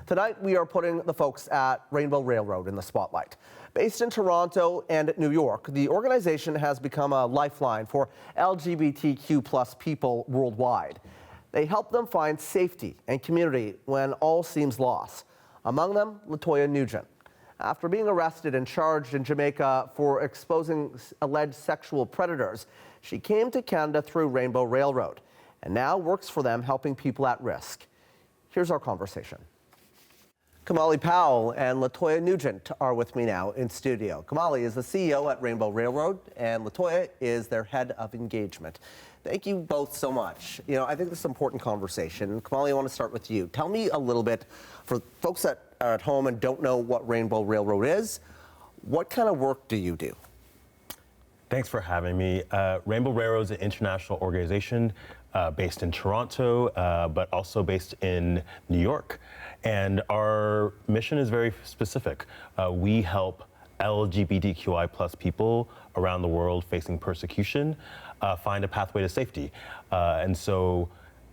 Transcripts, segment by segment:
Tonight, we are putting the folks at Rainbow Railroad in the spotlight. Based in Toronto and New York, the organization has become a lifeline for LGBTQ+ people worldwide. They help them find safety and community when all seems lost. Among them, Latoya Nugent. After being arrested and charged in Jamaica for exposing alleged sexual predators, she came to Canada through Rainbow Railroad and now works for them, helping people at risk. Here's our conversation. Kimahli Powell and Latoya Nugent are with me now in studio. Kimahli is the CEO at Rainbow Railroad, and Latoya is their head of engagement. Thank you both so much. You know, I think this is an important conversation. Kimahli, I want to start with you. Tell me a little bit, for folks that are at home and don't know what Rainbow Railroad is, what kind of work do you do? Thanks for having me. Rainbow Railroad is an international organization based in Toronto, but also based in New York. And our mission is very specific. We help LGBTQI+ people around the world facing persecution find a pathway to safety. And so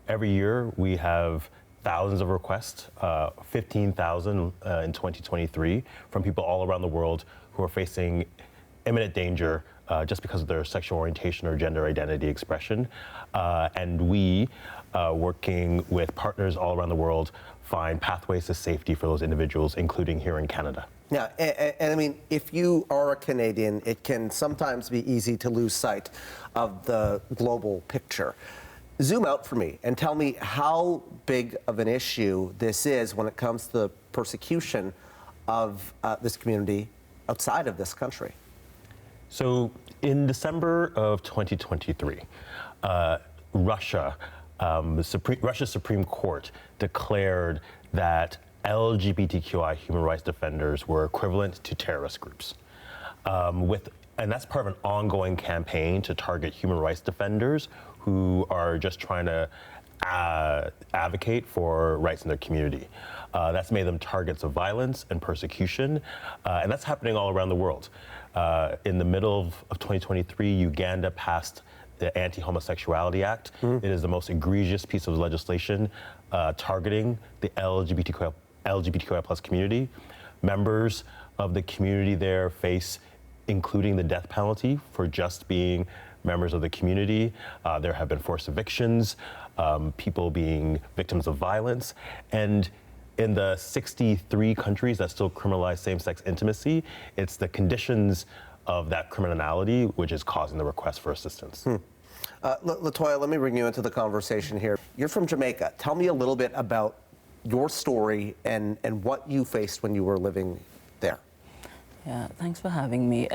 every year we have thousands of requests, 15,000 in 2023, from people all around the world who are facing imminent danger just because of their sexual orientation or gender identity expression. And we, working with partners all around the world, find pathways to safety for those individuals, including here in Canada. Yeah, and I mean, if you are a Canadian, it can sometimes be easy to lose sight of the global picture. Zoom out for me and tell me how big of an issue this is when it comes to the persecution of this community outside of this country. So in December of 2023, Russia's Supreme Court declared that LGBTQI human rights defenders were equivalent to terrorist groups. And that's part of an ongoing campaign to target human rights defenders who are just trying to advocate for rights in their community. That's made them targets of violence and persecution, and that's happening all around the world. In the middle of 2023, Uganda passed the Anti-Homosexuality Act. It is the most egregious piece of legislation targeting the LGBTQI+ community. Members of the community there face including the death penalty for just being members of the community. There have been forced evictions, people being victims of violence, and in the 63 countries that still criminalize same-sex intimacy, it's the conditions of that criminality which is causing the request for assistance. Latoya, let me bring you into the conversation here. You're from Jamaica. Tell me a little bit about your story and what you faced when you were living there. Yeah, thanks for having me.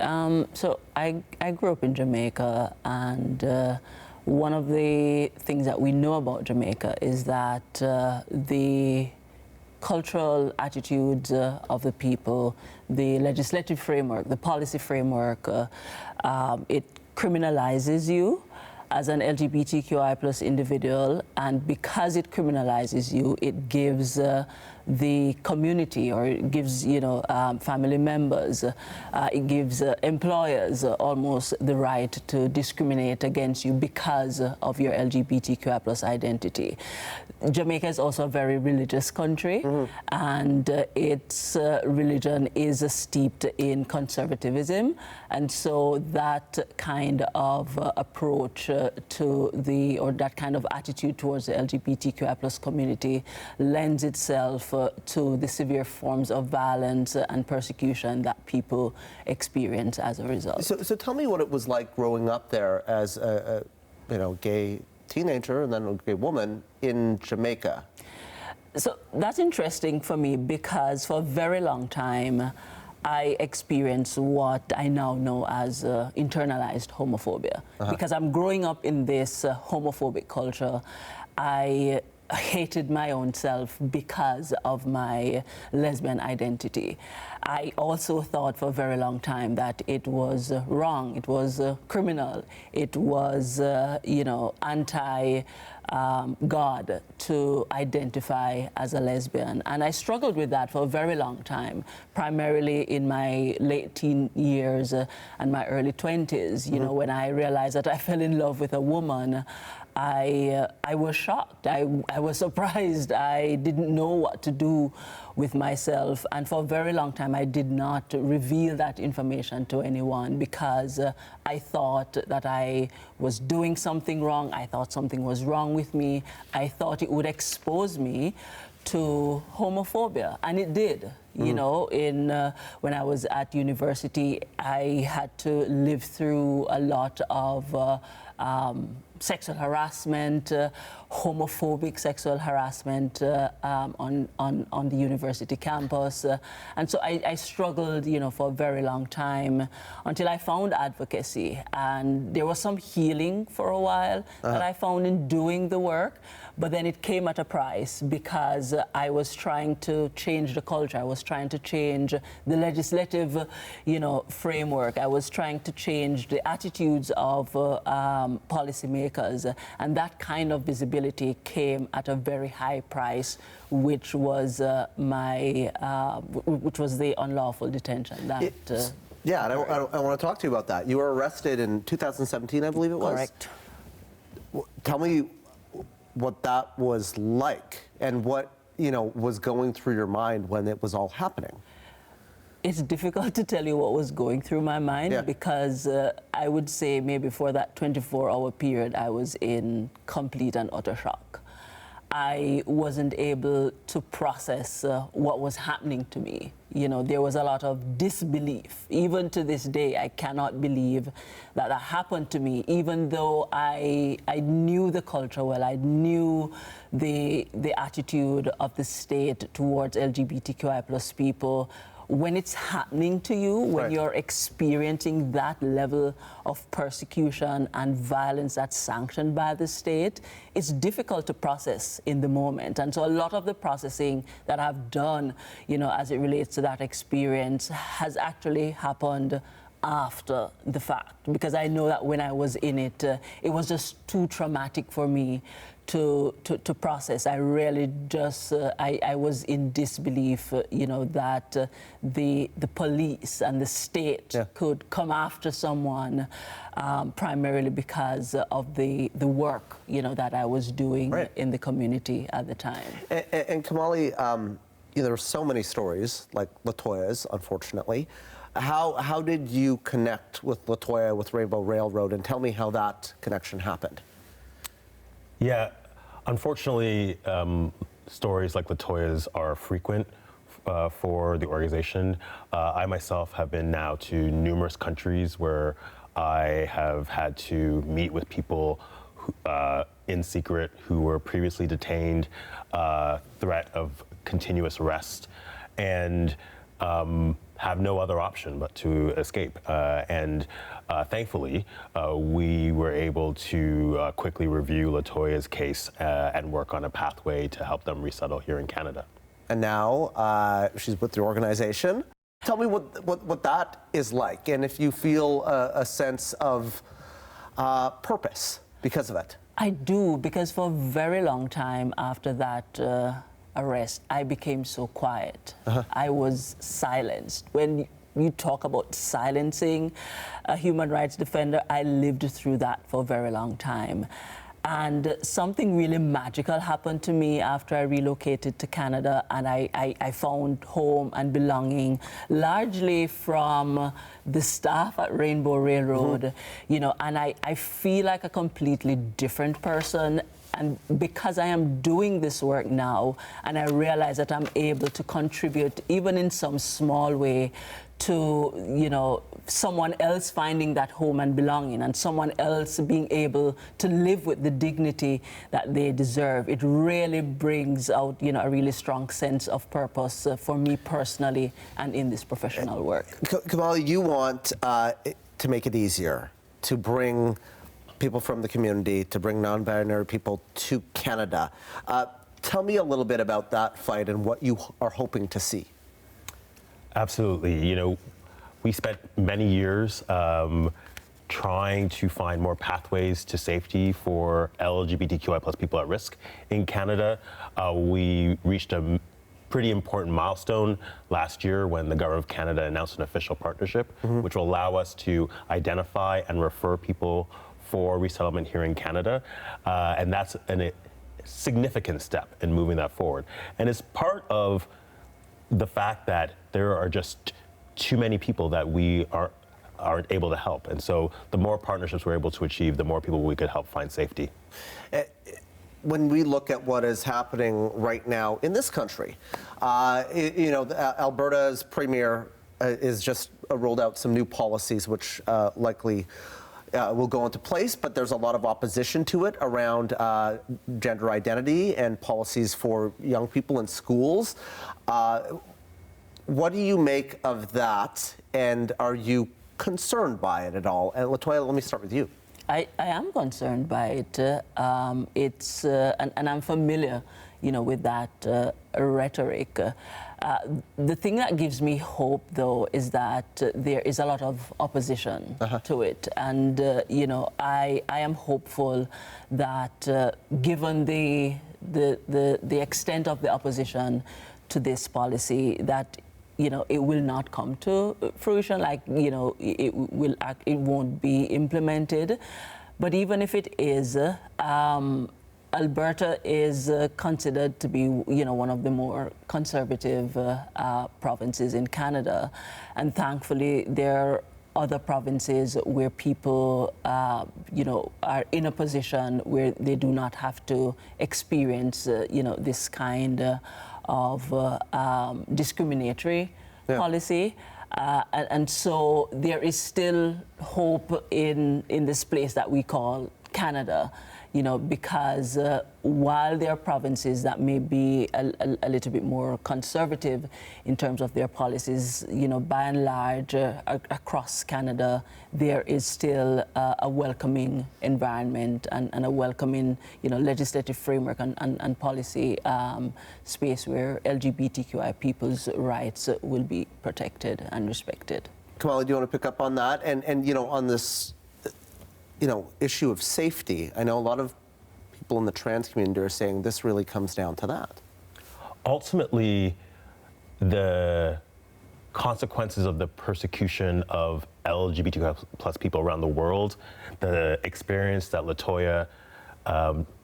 So I grew up in Jamaica, and one of the things that we know about Jamaica is that the cultural attitudes of the people, the legislative framework, the policy framework, it criminalizes you as an LGBTQI+ individual, and because it criminalizes you, it gives the community, or it gives, family members, it gives employers almost the right to discriminate against you because of your LGBTQI+ identity. Jamaica is also a very religious country, and its religion is steeped in conservatism, and so that kind of approach or that kind of attitude towards the LGBTQI+ community lends itself to the severe forms of violence and persecution that people experience as a result. So tell me what it was like growing up there as a gay teenager and then a gay woman in Jamaica. So that's interesting for me because for a very long time I experienced what I now know as internalized homophobia. Because I'm growing up in this homophobic culture. I hated my own self because of my lesbian identity. I also thought for a very long time that it was wrong, it was criminal, it was, anti-God to identify as a lesbian. And I struggled with that for a very long time, primarily in my late teen years and my early 20s, when I realized that I fell in love with a woman I was shocked. I was surprised. I didn't know what to do with myself. And for a very long time, I did not reveal that information to anyone because I thought that I was doing something wrong. I thought something was wrong with me. I thought it would expose me to homophobia, and it did. You know, when I was at university, I had to live through a lot of sexual harassment, homophobic sexual harassment on the university campus. And so I struggled, you know, for a very long time until I found advocacy. And there was some healing for a while that I found in doing the work. But then it came at a price because I was trying to change the culture. I was trying to change the legislative, you know, framework. I was trying to change the attitudes of policymakers, and that kind of visibility came at a very high price, which was which was the unlawful detention. That. Yeah, and I want to talk to you about that. You were arrested in 2017, I believe it was. Correct. Tell me what that was like and what, you know, was going through your mind when it was all happening. It's difficult to tell you what was going through my mind because I would say maybe for that 24-hour period, I was in complete and utter shock. I wasn't able to process what was happening to me. You know, there was a lot of disbelief. Even to this day, I cannot believe that happened to me, even though I knew the culture well. I knew the attitude of the state towards LGBTQI plus people. When it's happening to you, when you're experiencing that level of persecution and violence that's sanctioned by the state, it's difficult to process in the moment. And so a lot of the processing that I've done, you know, as it relates to that experience has actually happened after the fact, because I know that when I was in it, it was just too traumatic for me to process. I really just, I was in disbelief, you know, that the police and the state could come after someone primarily because of the work, you know, that I was doing in the community at the time. And Kimahli, you know, there were so many stories, like Latoya's, unfortunately. How did you connect with Latoya, with Rainbow Railroad, and tell me how that connection happened? Yeah, unfortunately, stories like Latoya's are frequent for the organization. I myself have been now to numerous countries where I have had to meet with people who, in secret who were previously detained, threat of continuous arrest, and have no other option but to escape. Thankfully, we were able to quickly review Latoya's case and work on a pathway to help them resettle here in Canada. And now she's with the organization. Tell me what that is like, and if you feel a sense of purpose because of it. I do, because for a very long time after that arrest, I became so quiet. I was silenced. When you talk about silencing a human rights defender, I lived through that for a very long time. And something really magical happened to me after I relocated to Canada, and I found home and belonging, largely from the staff at Rainbow Railroad, you know, and I feel like a completely different person. And because I am doing this work now, and I realize that I'm able to contribute, even in some small way, to, you know, someone else finding that home and belonging, and someone else being able to live with the dignity that they deserve, it really brings out, you know, a really strong sense of purpose for me personally and in this professional work. Kimahli, you want to make it easier to bring people from the community, to bring non-binary people to Canada. Tell me a little bit about that fight and what you are hoping to see. Absolutely. You know, we spent many years trying to find more pathways to safety for LGBTQI plus people at risk in Canada. We reached a pretty important milestone last year when the Government of Canada announced an official partnership, which will allow us to identify and refer people for resettlement here in Canada, and that's a significant step in moving that forward. And it's part of the fact that there are just too many people that we aren't able to help. And so the more partnerships we're able to achieve, the more people we could help find safety. When we look at what is happening right now in this country, Alberta's premier is just rolled out some new policies which likely will go into place, but there's a lot of opposition to it around gender identity and policies for young people in schools. What do you make of that, and are you concerned by it at all? And Latoya, let me start with you. I am concerned by it. And I'm familiar, with that rhetoric. The thing that gives me hope, though, is that there is a lot of opposition to it, and I am hopeful that given the extent of the opposition to this policy, that it will not come to fruition, it won't be implemented. But even if it is, Alberta is considered to be, one of the more conservative provinces in Canada. And thankfully, there are other provinces where people, are in a position where they do not have to experience, this kind of discriminatory policy. And so there is still hope in this place that we call Canada, because while there are provinces that may be a little bit more conservative in terms of their policies, by and large, across Canada, there is still a welcoming environment and a welcoming, legislative framework and policy space where LGBTQI people's rights will be protected and respected. Kimahli, do you want to pick up on that? And on this issue of safety, I know a lot of people in the trans community are saying this really comes down to that. Ultimately, the consequences of the persecution of LGBTQ plus people around the world, the experience that Latoya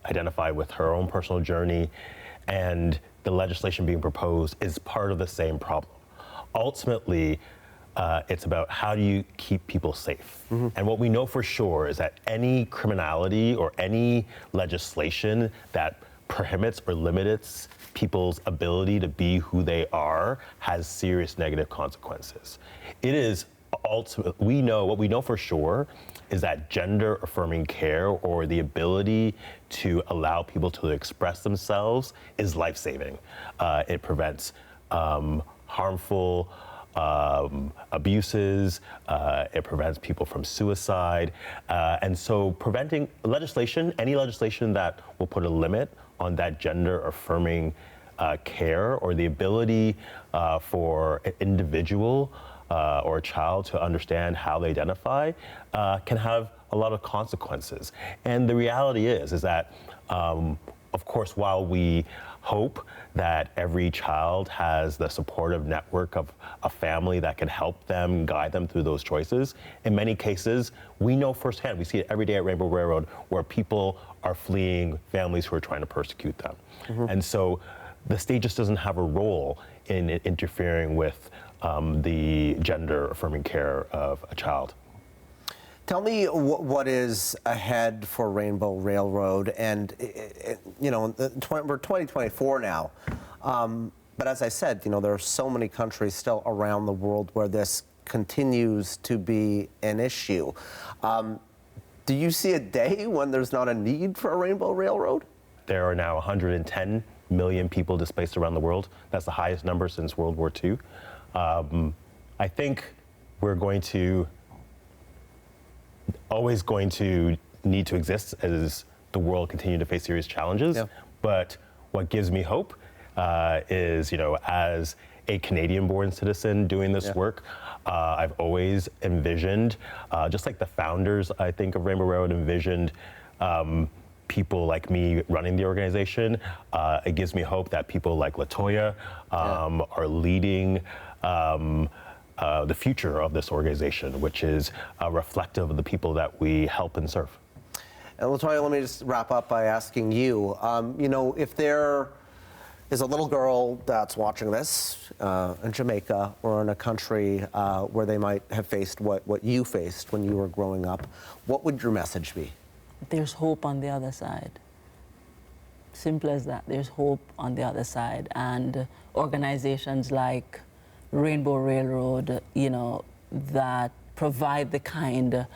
identified with her own personal journey, and the legislation being proposed is part of the same problem. Ultimately, it's about how do you keep people safe. And what we know for sure is that any criminality or any legislation that prohibits or limits people's ability to be who they are has serious negative consequences. It is what we know for sure is that gender affirming care, or the ability to allow people to express themselves, is life-saving. It prevents harmful abuses, it prevents people from suicide, and so preventing any legislation that will put a limit on that gender affirming care, or the ability for an individual or a child to understand how they identify, can have a lot of consequences. And the reality is that, of course, while we hope that every child has the supportive network of a family that can help them, guide them through those choices, in many cases, we know firsthand, we see it every day at Rainbow Railroad, where people are fleeing families who are trying to persecute them. And so the state just doesn't have a role in interfering with the gender affirming care of a child. Tell me what is ahead for Rainbow Railroad, and we're 2024 now, but as I said, there are so many countries still around the world where this continues to be an issue. Do you see a day when there's not a need for a Rainbow Railroad? There are now 110 million people displaced around the world. That's the highest number since World War II. I think we're always going to need to exist as the world continues to face serious challenges. But what gives me hope is, as a Canadian-born citizen doing this work, I've always envisioned, just like the founders, I think, of Rainbow Railroad envisioned people like me running the organization. It gives me hope that people like Latoya are leading the future of this organization, which is reflective of the people that we help and serve. And Latoya, let me just wrap up by asking you, if there is a little girl that's watching this in Jamaica or in a country where they might have faced what you faced when you were growing up, what would your message be? There's hope on the other side. Simple as that. There's hope on the other side. And organizations like Rainbow Railroad, that provide the kind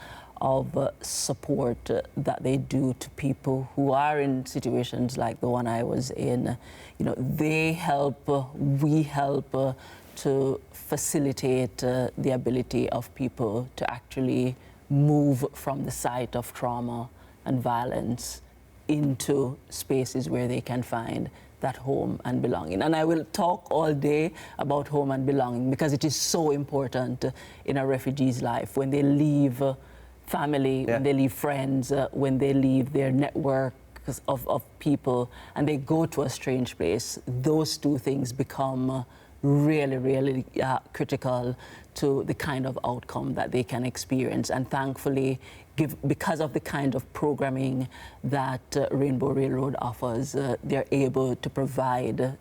of support that they do to people who are in situations like the one I was in. They help, we help to facilitate the ability of people to actually move from the site of trauma and violence into spaces where they can find that home and belonging. And I will talk all day about home and belonging because it is so important in a refugee's life. When they leave family, when they leave friends, when they leave their network of people and they go to a strange place, those two things become really, really critical to the kind of outcome that they can experience. And thankfully, because of the kind of programming that Rainbow Railroad offers, they're able to provide,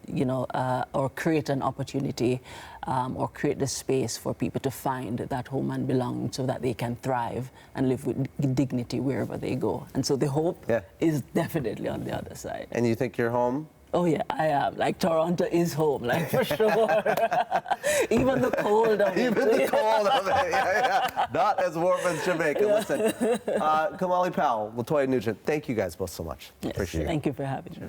or create an opportunity or create the space for people to find that home and belonging so that they can thrive and live with dignity wherever they go. And so the hope is definitely on the other side. And you think you're home? Oh yeah, I am. Like Toronto is home, like for sure. Even the cold of it. Even the cold of it, yeah. Not as warm as Jamaica. Listen, Kimahli Powell, Latoya Nugent, thank you guys both so much. Yes, Appreciate it. Thank you for having me.